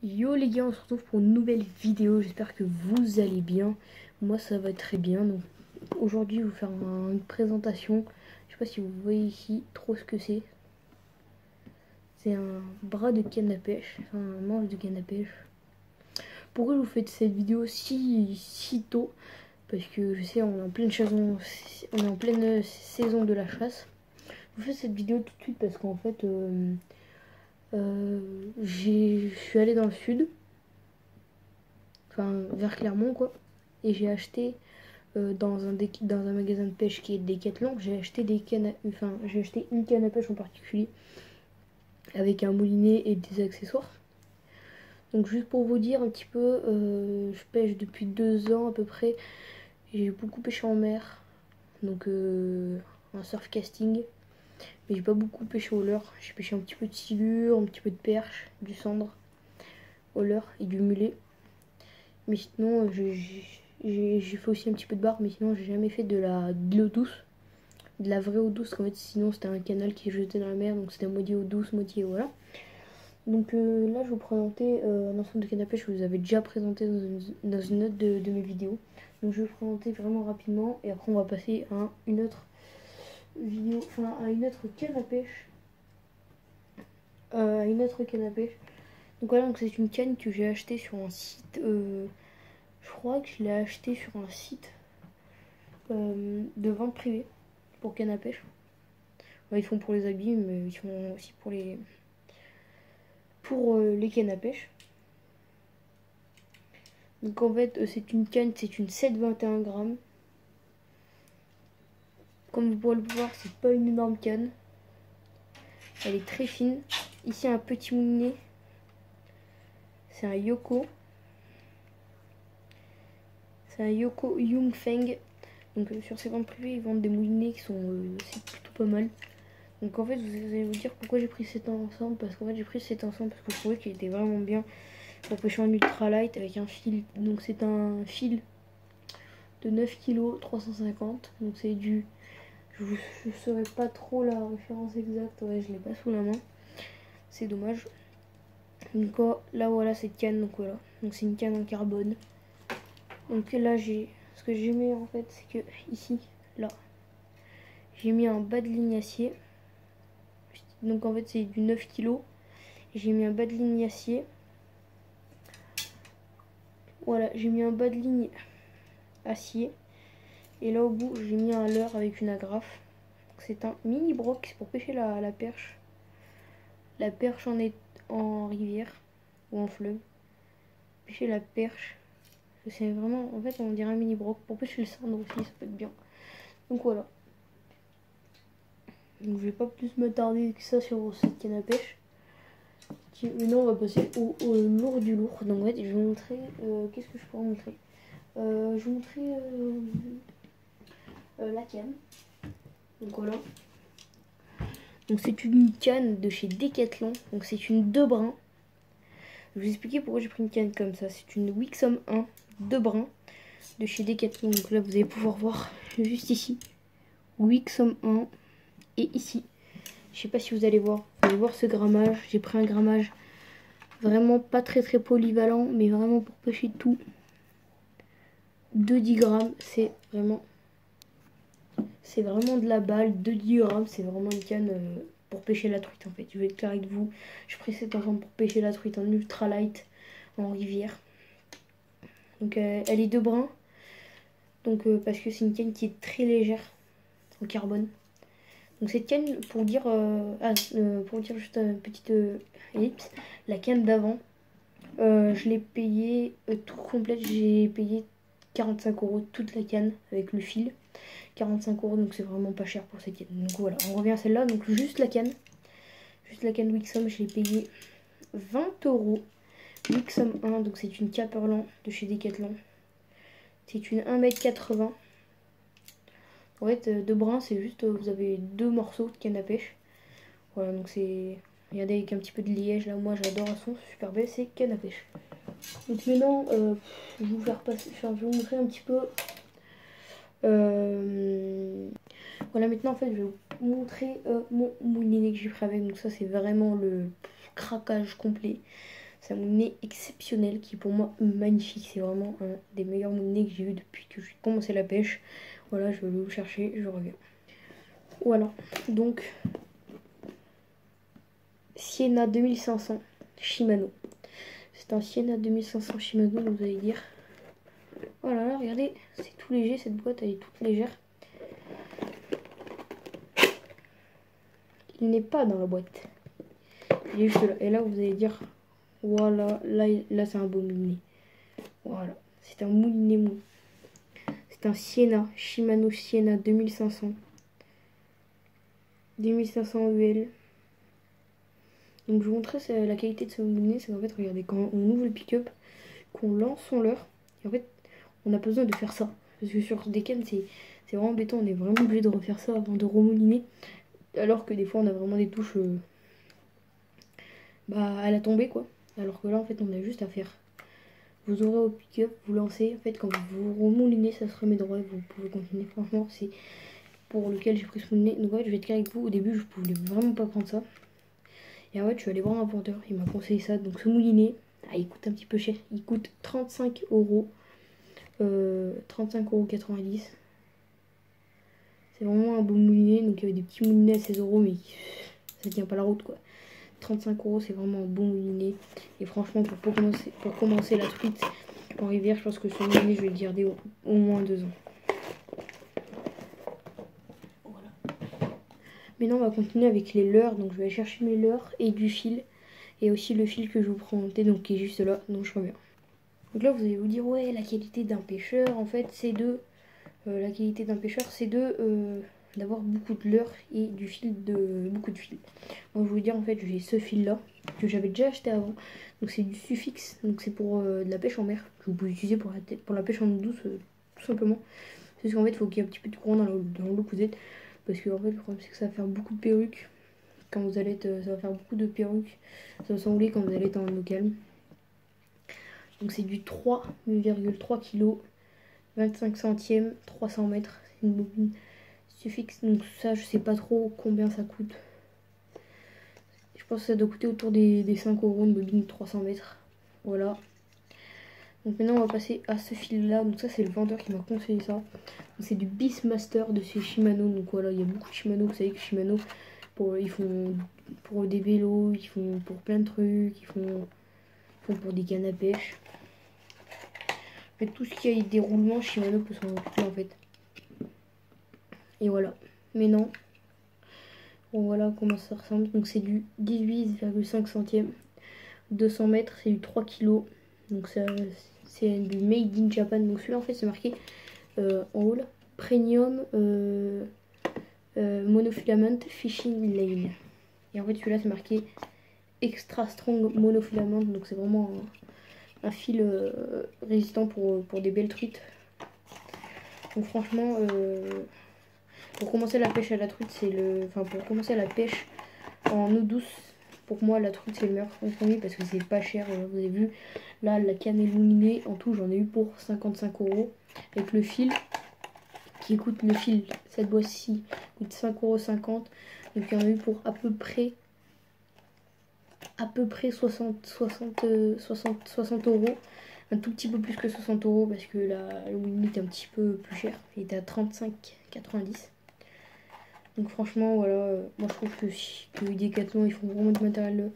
Yo les gars, on se retrouve pour une nouvelle vidéo, j'espère que vous allez bien. Moi ça va très bien. Donc aujourd'hui je vais vous faire une présentation. Je sais pas si vous voyez ici trop ce que c'est. C'est un bras de canne à pêche, enfin un manche de canne à pêche. Pourquoi je vous fais cette vidéo si tôt? Parce que je sais on est en pleine saison, saison de la chasse. Je vous fais cette vidéo tout de suite parce qu'en fait je suis allée dans le sud. Enfin vers Clermont quoi, et j'ai acheté dans un magasin de pêche qui est Decathlon, j'ai acheté une canne à pêche en particulier avec un moulinet et des accessoires. Donc juste pour vous dire un petit peu, je pêche depuis 2 ans à peu près. J'ai beaucoup pêché en mer, donc en surf casting, mais j'ai pas beaucoup pêché au leurre. J'ai pêché un petit peu de silure, un petit peu de perche, du cendre au leurre et du mulet. Mais sinon, j'ai fait aussi un petit peu de barre, mais sinon, j'ai jamais fait de l'eau douce. De la vraie eau douce, en fait, sinon, c'était un canal qui est jeté dans la mer, donc c'était moitié eau douce, moitié, voilà. Donc là, je vais vous présenter un ensemble de canne à pêche que je vous avais déjà présenté dans une autre de mes vidéos. Donc je vais vous présenter vraiment rapidement, et après, on va passer à une autre vidéo, enfin, à une autre canne à pêche. Donc voilà, donc c'est une canne que j'ai achetée sur un site... je crois que je l'ai acheté sur un site de vente privée pour canne à pêche. Ouais, ils font pour les habits, mais ils font aussi pour les cannes à pêche. Donc en fait, c'est une canne, c'est une 7,21 grammes. Comme vous pouvez le voir, c'est pas une énorme canne. Elle est très fine. Ici, un petit moulinet. C'est un Yoko. C'est un Yoko Yongfeng. Donc sur ces ventes privées, ils vendent des moulinets qui sont c'est plutôt pas mal. Donc en fait, vous allez vous dire pourquoi j'ai pris cet ensemble. Parce qu'en fait, j'ai pris cet ensemble parce que je trouvais qu'il était vraiment bien pour pêcher en ultralight avec un fil. Donc c'est un fil de 9 kg 350. Donc c'est du... Je ne saurais pas trop la référence exacte. Ouais, je l'ai pas sous la main. C'est dommage. Donc là voilà cette canne. Donc voilà. Donc c'est une canne en carbone. Donc là j'ai... Ce que j'ai mis en fait, c'est que ici, là, j'ai mis un bas de ligne acier. Donc en fait c'est du 9 kg. J'ai mis un bas de ligne acier. Voilà, j'ai mis un bas de ligne acier. Et là au bout j'ai mis un leurre avec une agrafe. C'est un mini broc, c'est pour pêcher la perche. La perche en rivière ou en fleuve. Pêcher la perche. C'est vraiment, en fait on dirait un mini broc. Pour pêcher le cendre aussi, ça peut être bien. Donc voilà. Donc je vais pas plus m'attarder que ça sur cette canne à pêche. Maintenant on va passer au lourd du lourd. Donc en fait je vais vous montrer, qu'est-ce que je pourrais montrer, je vais vous montrer la canne. Donc voilà. Donc c'est une canne de chez Decathlon. Donc c'est une 2 brins. Je vais vous expliquer pourquoi j'ai pris une canne comme ça. C'est une Wixom 1 2 brins de chez Decathlon. Donc là vous allez pouvoir voir juste ici. Wixom 1 et ici. Je sais pas si vous allez voir. Vous allez voir ce grammage. J'ai pris un grammage vraiment pas très polyvalent, mais vraiment pour pêcher tout. De 10 grammes, c'est vraiment de la balle. De 10 grammes, c'est vraiment une canne pour pêcher la truite en fait. Je vais être clair avec vous. Je pris cet ensemble pour pêcher la truite en ultralight, en rivière. Donc elle est 2 brins. Donc parce que c'est une canne qui est très légère en carbone. Donc cette canne, pour dire juste une petite ellipse, la canne d'avant, je l'ai payée tout complète, j'ai payé 45 € toute la canne avec le fil. 45 €, donc c'est vraiment pas cher pour cette canne. Donc voilà, on revient à celle-là. Donc juste la canne Wixom, je l'ai payé 20 €. Wixom 1, donc c'est une Caperlan de chez Decathlon. C'est une 1,80 m. En fait, 2 brins, c'est juste, vous avez 2 morceaux de canne à pêche. Voilà, donc c'est... Regardez avec un petit peu de liège, là, moi j'adore à son, super belle, c'est canne à pêche. Donc maintenant, je vais vous faire passer, je vais vous montrer un petit peu... Voilà, maintenant en fait, je vais vous montrer mon moulinet que j'ai pris avec. Donc ça, c'est vraiment le craquage complet. C'est un moulinet exceptionnel qui est pour moi magnifique. C'est vraiment un des meilleurs moulinets que j'ai eu depuis que j'ai commencé la pêche. Voilà, je vais le chercher, je reviens. Voilà, donc Sienna 2500 Shimano. C'est un Sienna 2500 Shimano, vous allez dire. Voilà, là, regardez, c'est tout léger, cette boîte, elle est toute légère. Il n'est pas dans la boîte. Il est juste là. Et là, vous allez dire, voilà, là c'est un beau moulinet. Voilà, c'est un moulinet mou. C'est un Sienna, Shimano Sienna 2500. 2500 UL. Donc je vous montrerai la qualité de ce moulinet. C'est qu'en fait, regardez, quand on ouvre le pick-up, qu'on lance son leurre, et en fait, on n'a pas besoin de faire ça. Parce que sur des cannes, c'est vraiment embêtant. On est vraiment obligé de refaire ça avant de remouliner. Alors que des fois, on a vraiment des touches à la tombée, quoi. Alors que là, en fait, on a juste à faire. Vous aurez au pick-up, vous lancez. En fait, quand vous remoulinez, ça se remet droit et vous pouvez continuer. Franchement, c'est pour lequel j'ai pris ce moulinet. Donc, en fait, je vais être clair avec vous. Au début, je pouvais vraiment pas prendre ça. Et en fait, je suis allée voir un vendeur. Il m'a conseillé ça. Donc, ce moulinet, il coûte un petit peu cher. Il coûte 35 €. 35,90 €. C'est vraiment un beau moulinet. Donc, il y avait des petits moulinets à 16 €, mais ça tient pas la route, quoi. 35 €, c'est vraiment un bon moulinet. Et franchement, pour commencer la truite en rivière, je pense que ce moulinet, je vais le garder au moins 2 ans. Voilà. Maintenant, on va continuer avec les leurres. Donc, je vais aller chercher mes leurres et du fil. Et aussi le fil que je vous présentais, donc qui est juste là. Donc, je reviens. Donc là, vous allez vous dire, ouais, la qualité d'un pêcheur, en fait, c'est la qualité d'un pêcheur, c'est d'avoir beaucoup de leurres et du fil, beaucoup de fil. Moi, je vais vous dire, en fait, j'ai ce fil-là, que j'avais déjà acheté avant. Donc, c'est du Sufix, donc c'est pour de la pêche en mer, que vous pouvez utiliser pour la pêche en eau douce, tout simplement. C'est parce qu'en fait, il faut qu'il y ait un petit peu de courant dans l'eau que vous êtes. Parce que, en fait, le problème, c'est que ça va faire beaucoup de perruques. Quand vous allez être, ça va faire beaucoup de perruques. Ça va s'enrouler quand vous allez être en eau calme. Donc, c'est du 3,3 kg. 25 centièmes, 300 mètres, c'est une bobine Sufix. Donc ça, je sais pas trop combien ça coûte. Je pense que ça doit coûter autour des 5 € une bobine 300 mètres. Voilà. Donc maintenant, on va passer à ce fil-là. Donc ça, c'est le vendeur qui m'a conseillé ça. C'est du Beastmaster de chez Shimano. Donc voilà, il y a beaucoup de Shimano. Vous savez que Shimano, ils font pour des vélos, ils font pour plein de trucs, ils font pour des cannes à pêche. En fait, tout ce qui a des roulements, Shimano peut s'en occuper en fait. Et voilà. Mais non. Bon, voilà comment ça ressemble. Donc c'est du 18,5 centièmes. 200 mètres, c'est du 3 kg. Donc c'est du Made in Japan. Donc celui-là en fait c'est marqué en haut là. Premium monofilament fishing lane. Et en fait celui-là c'est marqué extra strong monofilament. Donc c'est vraiment un fil résistant pour des belles truites. Donc franchement pour commencer la pêche à la truite, pour commencer la pêche en eau douce, pour moi la truite c'est le meilleur compromis parce que c'est pas cher. Vous avez vu, là la canne et le moulinet, en tout j'en ai eu pour 55 € avec le fil qui coûte, le fil, cette boîte-ci coûte 5,50 €. Donc il y en a eu pour à peu près 60 €. Un tout petit peu plus que 60 € parce que le moulinet était un petit peu plus cher. Il était à 35,90 €. Donc franchement, voilà, moi je trouve que Decathlon, ils font vraiment du matériel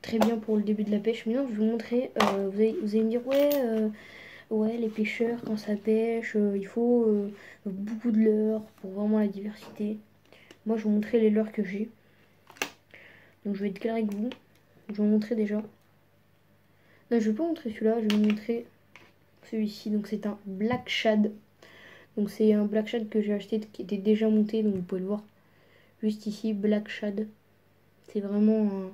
très bien pour le début de la pêche. Maintenant, je vais vous montrer, vous allez me dire, ouais, les pêcheurs, quand ça pêche, il faut beaucoup de leurres pour vraiment la diversité. Moi, je vais vous montrer les leurres que j'ai. Donc, je vais être clair avec vous. Je vais vous montrer déjà. Non, je vais pas vous montrer celui-là, je vais vous montrer celui-ci. Donc, c'est un Black Shad. Donc, c'est un Black Shad que j'ai acheté qui était déjà monté, donc vous pouvez le voir juste ici, Black Shad. C'est vraiment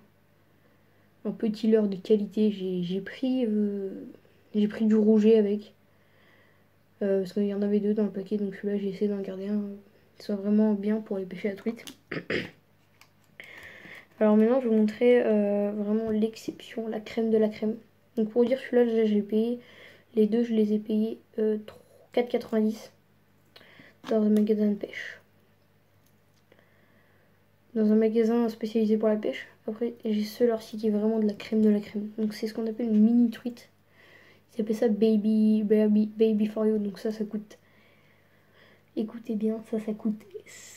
un petit leurre de qualité. J'ai pris du rouget avec. Parce qu'il y en avait deux dans le paquet. Donc celui-là, j'ai essayé d'en garder un qui soit vraiment bien pour les pêcher à truite. Alors maintenant, je vais vous montrer vraiment l'exception, la crème de la crème. Donc pour dire, celui-là, déjà, j'ai payé. Les deux, je les ai payés 4,90 € dans un magasin de pêche. Dans un magasin spécialisé pour la pêche. Après, j'ai celui-ci qui est vraiment de la crème de la crème. Donc c'est ce qu'on appelle une mini truite. Ils s'appelle ça baby for you. Donc ça coûte... Écoutez bien, ça coûte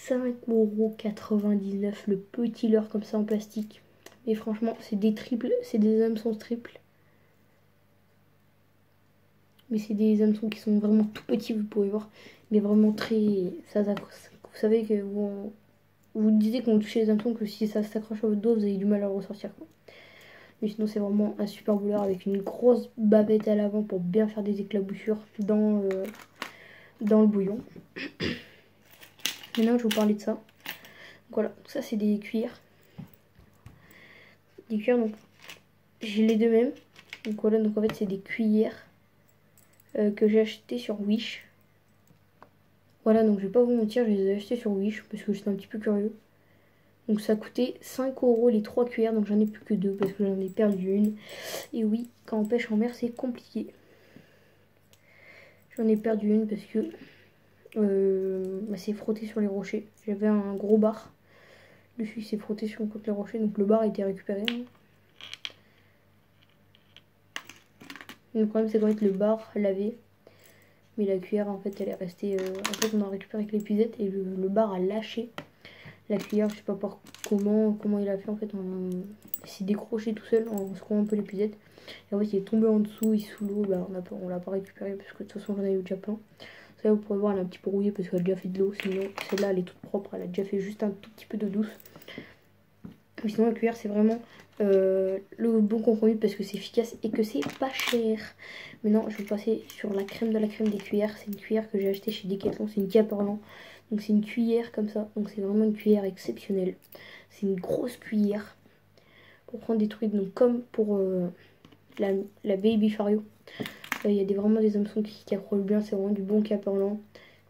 5,99 € le petit leurre comme ça en plastique. Et franchement, c'est des triples, c'est des hameçons triples. Mais c'est des hameçons qui sont vraiment tout petits, vous pouvez voir. Mais vraiment très... vous savez que vous disiez quand vous touchez les hameçons que si ça s'accroche à votre doigt, vous avez du mal à le ressortir, quoi. Mais sinon, c'est vraiment un super beau leurre avec une grosse bavette à l'avant pour bien faire des éclaboussures dans le bouillon. Maintenant, je vais vous parler de ça. Donc, voilà, donc ça, c'est des cuillères. Des cuillères, donc, j'ai les deux mêmes. Donc, voilà, donc en fait, c'est des cuillères que j'ai achetées sur Wish. Voilà, donc je vais pas vous mentir, je les ai achetées sur Wish parce que j'étais un petit peu curieux. Donc, ça coûtait 5 € les 3 cuillères, donc j'en ai plus que 2 parce que j'en ai perdu une. Et oui, quand on pêche en mer, c'est compliqué. J'en ai perdu une parce que c'est frotté sur les rochers. J'avais un gros bar dessus, il s'est frotté contre les rochers, donc le bar a été récupéré. Le problème c'est qu'en fait le bar lavé, mais la cuillère en fait elle est restée. En fait on a récupéré avec l'épuisette et le bar a lâché la cuillère. Je sais pas comment il a fait en fait. Il s'est décroché tout seul en secouant un peu l'épuisette. Et en fait il est tombé en dessous, il est sous l'eau. Bah, on l'a pas récupéré parce que de toute façon j'en avais déjà plein. Ça vous pourrez voir elle est un petit peu rouillée parce qu'elle a déjà fait de l'eau. Sinon celle-là elle est toute propre, elle a déjà fait juste un tout petit peu d'eau douce. Mais sinon la cuillère c'est vraiment le bon compromis parce que c'est efficace et que c'est pas cher. Maintenant je vais passer sur la crème de la crème des cuillères. C'est une cuillère que j'ai achetée chez Decathlon, c'est une Caperlan. Donc c'est une cuillère comme ça, donc c'est vraiment une cuillère exceptionnelle. C'est une grosse cuillère pour prendre des trucs, donc comme pour la Baby Fario. Il y a vraiment des hameçons qui accrochent bien, c'est vraiment du bon Caperlan. Donc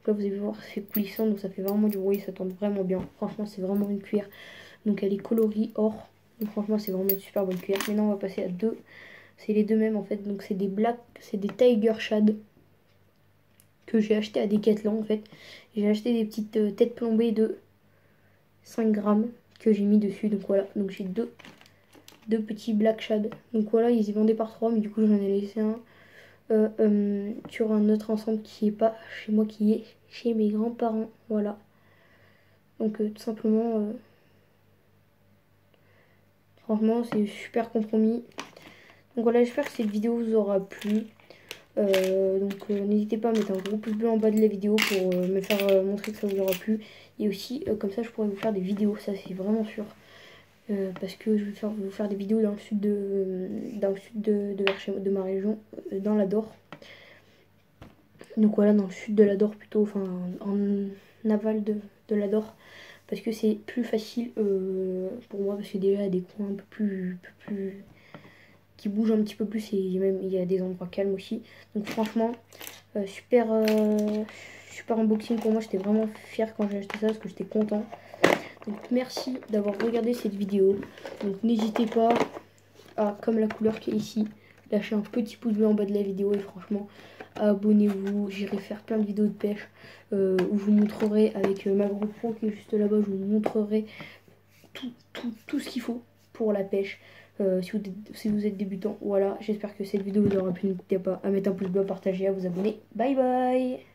là vous allez voir c'est coulissant, donc ça fait vraiment du bruit, ça tombe vraiment bien. Franchement c'est vraiment une cuillère. Donc elle est coloris or. Donc franchement c'est vraiment une super bonne cuillère. Maintenant on va passer à deux. C'est les deux mêmes en fait. Donc c'est des Tiger Shad que j'ai acheté à Decathlon en fait. J'ai acheté des petites têtes plombées de 5 grammes que j'ai mis dessus. Donc voilà. Donc j'ai deux petits Black Shad. Donc voilà, ils y vendaient par 3, mais du coup j'en ai laissé un sur un autre ensemble qui est pas chez moi, qui est chez mes grands-parents. Voilà. Donc tout simplement... franchement, c'est super compromis. Donc voilà, j'espère que cette vidéo vous aura plu. N'hésitez pas à mettre un gros pouce bleu en bas de la vidéo pour me faire montrer que ça vous aura plu. Et aussi, comme ça, je pourrais vous faire des vidéos, ça c'est vraiment sûr. Parce que je vais vous faire des vidéos dans le sud de ma région, dans l'Ador. Donc voilà, dans le sud de l'Ador plutôt, enfin en aval de l'Ador. Parce que c'est plus facile pour moi, parce que déjà il y a des coins un peu plus qui bougent un petit peu plus, et même il y a des endroits calmes aussi. Donc franchement, super unboxing pour moi, j'étais vraiment fière quand j'ai acheté ça parce que j'étais content. Donc merci d'avoir regardé cette vidéo. Donc n'hésitez pas à, comme la couleur qui est ici, lâcher un petit pouce bleu en bas de la vidéo et franchement abonnez-vous. J'irai faire plein de vidéos de pêche où je vous montrerai avec ma GoPro qui est juste là-bas, je vous montrerai tout ce qu'il faut pour la pêche. Si vous êtes débutant, voilà, j'espère que cette vidéo vous aura plu. N'hésitez pas à mettre un pouce bleu, à partager, à vous abonner. Bye bye.